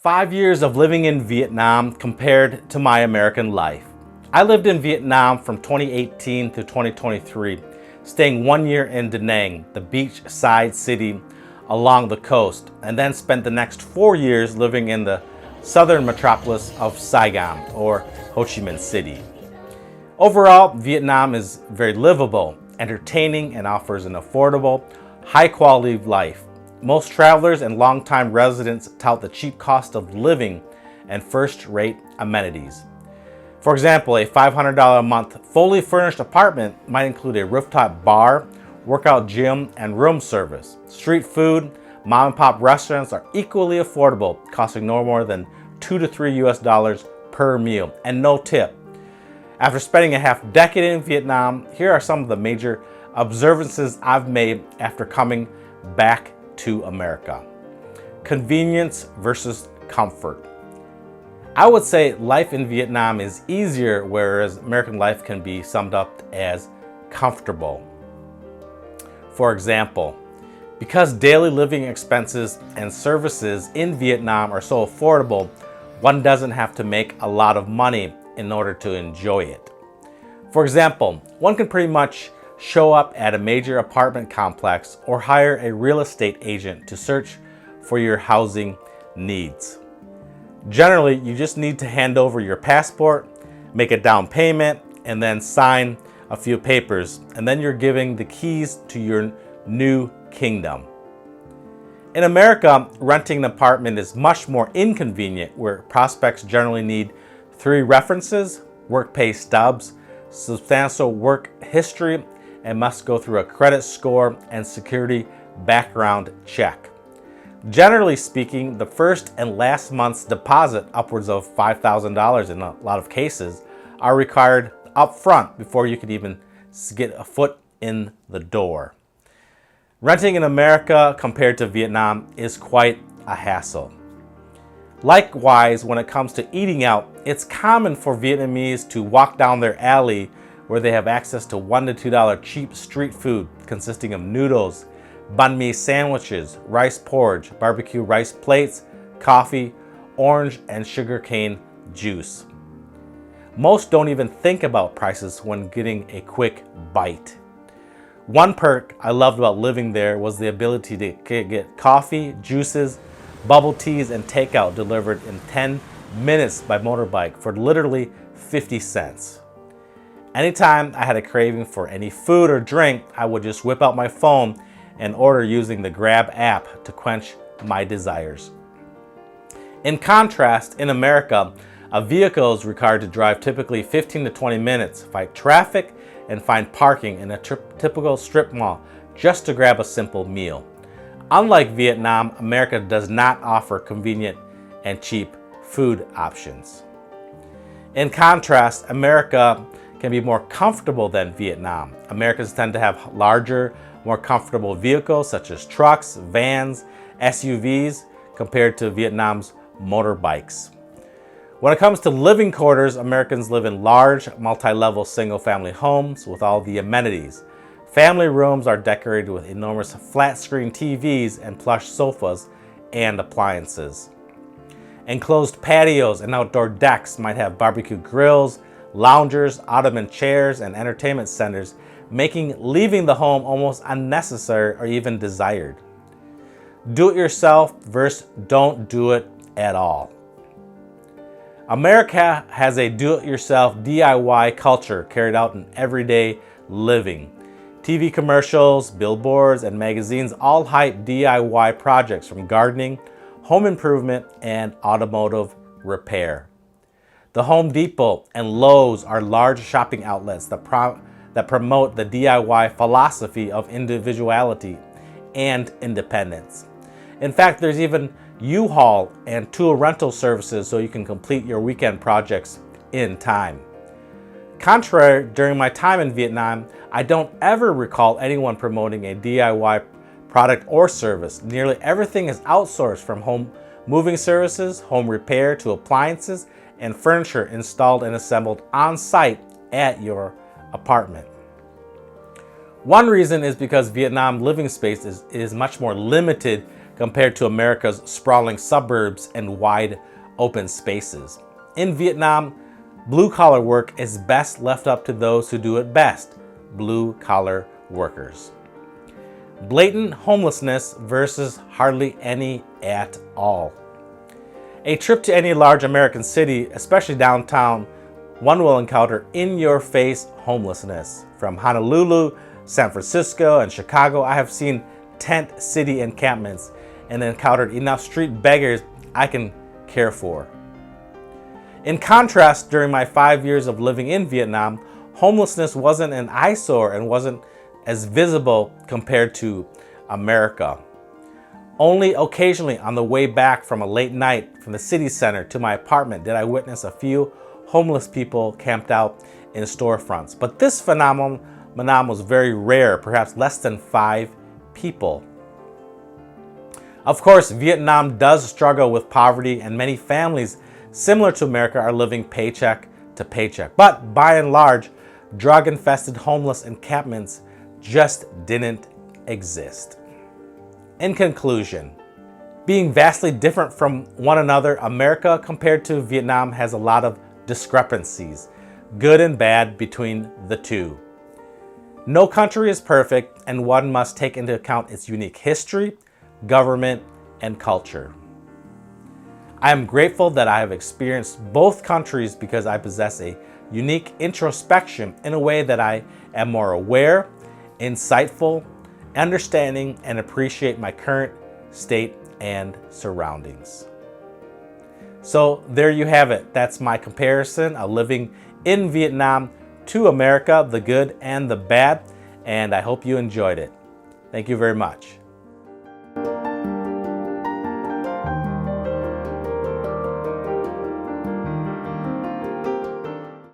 5 years of living in Vietnam compared to my American life. I lived in Vietnam from 2018 to 2023, staying 1 year in Danang, the beachside city along the coast, and then spent the next 4 years living in the southern metropolis of Saigon, or Ho Chi Minh City. Overall, Vietnam is very livable, entertaining, and offers an affordable, high-quality life. Most travelers and longtime residents tout the cheap cost of living and first-rate amenities. For example, a $500 a month fully furnished apartment might include a rooftop bar, workout gym, and room service. Street food, mom and pop restaurants are equally affordable, costing no more than $2 to $3 per meal, and no tip. After spending a half decade in Vietnam, here are some of the major observances I've made after coming back to America. Convenience versus comfort. I would say life in Vietnam is easier, whereas American life can be summed up as comfortable. For example, because daily living expenses and services in Vietnam are so affordable, one doesn't have to make a lot of money in order to enjoy it. For example, one can pretty much show up at a major apartment complex or hire a real estate agent to search for your housing needs. Generally, you just need to hand over your passport, make a down payment, and then sign a few papers, and then you're giving the keys to your new kingdom. In America, renting an apartment is much more inconvenient, where prospects generally need 3 references, work pay stubs, substantial work history, and must go through a credit score and security background check. Generally speaking, the first and last month's deposit, upwards of $5,000 in a lot of cases, are required up front before you can even get a foot in the door. Renting in America compared to Vietnam is quite a hassle. Likewise, when it comes to eating out, it's common for Vietnamese to walk down their alley where they have access to $1 to $2 cheap street food consisting of noodles, banh mi sandwiches, rice porridge, barbecue rice plates, coffee, orange and sugarcane juice. Most don't even think about prices when getting a quick bite. One perk I loved about living there was the ability to get coffee, juices, bubble teas, and takeout delivered in 10 minutes by motorbike for literally 50 cents. Anytime I had a craving for any food or drink, I would just whip out my phone and order using the Grab app to quench my desires. In contrast, in America, a vehicle is required to drive typically 15 to 20 minutes, fight traffic, and find parking in a typical strip mall just to grab a simple meal. Unlike Vietnam, America does not offer convenient and cheap food options. In contrast, America can be more comfortable than Vietnam. Americans tend to have larger, more comfortable vehicles such as trucks, vans, SUVs, compared to Vietnam's motorbikes. When it comes to living quarters, Americans live in large, multi-level single-family homes with all the amenities. Family rooms are decorated with enormous flat-screen TVs and plush sofas and appliances. Enclosed patios and outdoor decks might have barbecue grills, loungers, ottoman chairs, and entertainment centers, making leaving the home almost unnecessary or even desired. Do it yourself versus don't do it at all. America has a do-it-yourself DIY culture carried out in everyday living. TV commercials, billboards, and magazines all hype DIY projects from gardening, home improvement, and automotive repair. The Home Depot and Lowe's are large shopping outlets that promote the DIY philosophy of individuality and independence. In fact, there's even U-Haul and tool rental services so you can complete your weekend projects in time. Contrary, during my time in Vietnam, I don't ever recall anyone promoting a DIY product or service. Nearly everything is outsourced, from home moving services, home repair, to appliances and furniture installed and assembled on site at your apartment. One reason is because Vietnam living space is much more limited compared to America's sprawling suburbs and wide open spaces. In Vietnam, blue-collar work is best left up to those who do it best, blue-collar workers. Blatant homelessness versus hardly any at all. A trip to any large American city, especially downtown, one will encounter in-your-face homelessness. From Honolulu, San Francisco, and Chicago, I have seen tent city encampments and encountered enough street beggars I can care for. In contrast, during my 5 years of living in Vietnam, homelessness wasn't an eyesore and wasn't as visible compared to America. Only occasionally on the way back from a late night from the city center to my apartment did I witness a few homeless people camped out in storefronts. But this phenomenon was very rare, perhaps less than 5 people. Of course, Vietnam does struggle with poverty, and many families similar to America are living paycheck to paycheck. But by and large, drug-infested homeless encampments just didn't exist. In conclusion, being vastly different from one another, America compared to Vietnam has a lot of discrepancies, good and bad, between the two. No country is perfect, and one must take into account its unique history, government, and culture. I am grateful that I have experienced both countries because I possess a unique introspection in a way that I am more aware, insightful, understanding, and appreciate my current state and surroundings. So there you have it. That's my comparison of living in Vietnam to America, the good and the bad, and I hope you enjoyed it. Thank you very much.